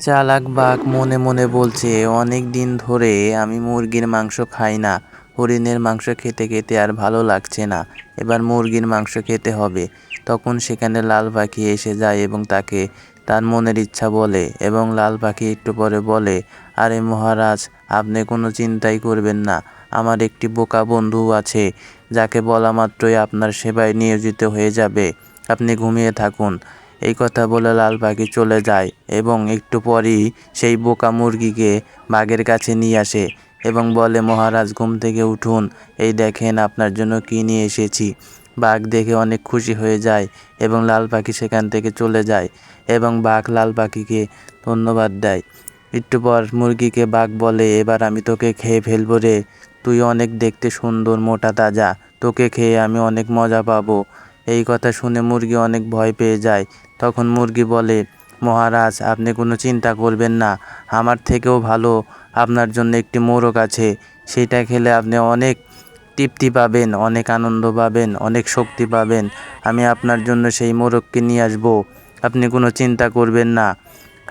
চালাক বাঘ মনে মনে বলছে, অনেক দিন ধরে আমি মুরগির মাংস খাই না। হরিণের মাংস খেতে খেতে আর ভালো লাগছে না, এবার মুরগির মাংস খেতে হবে। তখন সেখানে লাল পাখি এসে যায় এবং তাকে তার মনের ইচ্ছা বলে, এবং লাল পাখি একটু পরে বলে, আরে মহারাজ, আপনি কোনো চিন্তাই করবেন না। আমার একটি বোকা বন্ধু আছে, যাকে বলা মাত্রই আপনার সেবায় নিয়োজিত হয়ে যাবে। আপনি ঘুমিয়ে থাকুন। এই কথা বলে লাল পাখি চলে যায় এবং একটু পরই সেই বোকা মুরগিকে বাঘের কাছে নিয়ে আসে এবং বলে, মহারাজ, ঘুম থেকে উঠুন, এই দেখেন আপনার জন্য কী নিয়ে এসেছি। বাঘ দেখে অনেক খুশি হয়ে যায় এবং লাল পাখি সেখান থেকে চলে যায় এবং বাঘ লাল পাখিকে ধন্যবাদ দেয়। একটু পর মুরগিকে বাঘ বলে, এবার আমি তোকে খেয়ে ফেলবো রে। তুই অনেক দেখতে সুন্দর, মোটা তাজা, তোকে খেয়ে আমি অনেক মজা পাবো। এই কথা শুনে মুরগি অনেক ভয় পেয়ে যায়। তখন মুরগি বলে, মহারাজ, আপনি কোনো চিন্তা করবেন না, আমার থেকেও ভালো আপনার জন্য একটি মোরগ আছে। সেটা খেলে আপনি অনেক তৃপ্তি পাবেন, অনেক আনন্দ পাবেন, অনেক শক্তি পাবেন। আমি আপনার জন্য সেই মোরগকে নিয়ে আসবো। আপনি কোনো চিন্তা করবেন না,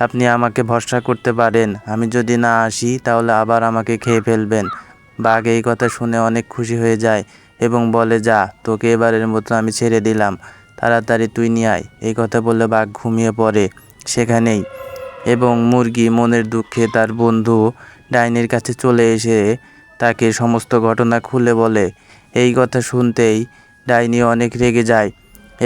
আপনি আমাকে ভরসা করতে পারেন। আমি যদি না আসি তাহলে আবার আমাকে খেয়ে ফেলবেন। বাঘ এই কথা শুনে অনেক খুশি হয়ে যায় এবং বলে, যা, তোকে এবারের মতো আমি ছেড়ে দিলাম, তাড়াতাড়ি তুই নিয়ে আয়। এই কথা বলে বাঘ ঘুমিয়ে পড়ে সেখানেই এবং মুরগি মনের দুঃখে তার বন্ধু ডাইনির কাছে চলে এসে তাকে সমস্ত ঘটনা খুলে বলে। এই কথা শুনতেই ডাইনি অনেক রেগে যায়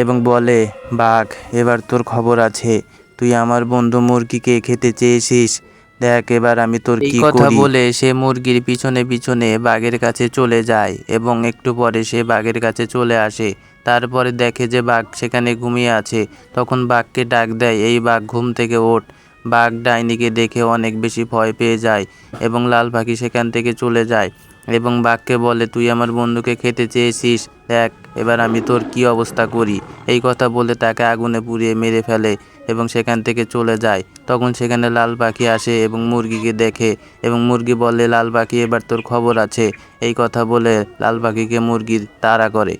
এবং বলে, বাঘ, এবার তোর খবর আছে। তুই আমার বন্ধু মুরগিকে খেতে চেয়েছিস, দেখ এবার আমি তোর কি করি। এই কথা বলে সে মুরগির পিছনে পিছনে বাঘের কাছে চলে যায় এবং একটু পরে সে বাঘের কাছে চলে আসে। তারপরে দেখে যে বাঘ সেখানে ঘুমিয়ে আছে। তখন বাঘকে ডাক দেয়, এই বাঘ, ঘুম থেকে ওঠ। বাঘ ডাইনিকে দেখে অনেক বেশি ভয় পেয়ে যায় এবং লাল পাখি সেখান থেকে চলে যায় এবং বাঘকে বলে, তুই আমার বন্ধুকে খেতে চেয়েছিস, দেখ এবার আমি তোর কি অবস্থা করি। এই কথা বলে তাকে আগুনে পুড়িয়ে মেরে ফেলে এবং সেখান থেকে চলে যায়। তখন সেখানে লাল পাখি আসে এবং মুরগিকে দেখে এবং মুরগি বলে, লাল পাখি, এবার তোর খবর আছে। এই কথা বলে লাল পাখিকে মুরগি তাড়া করে।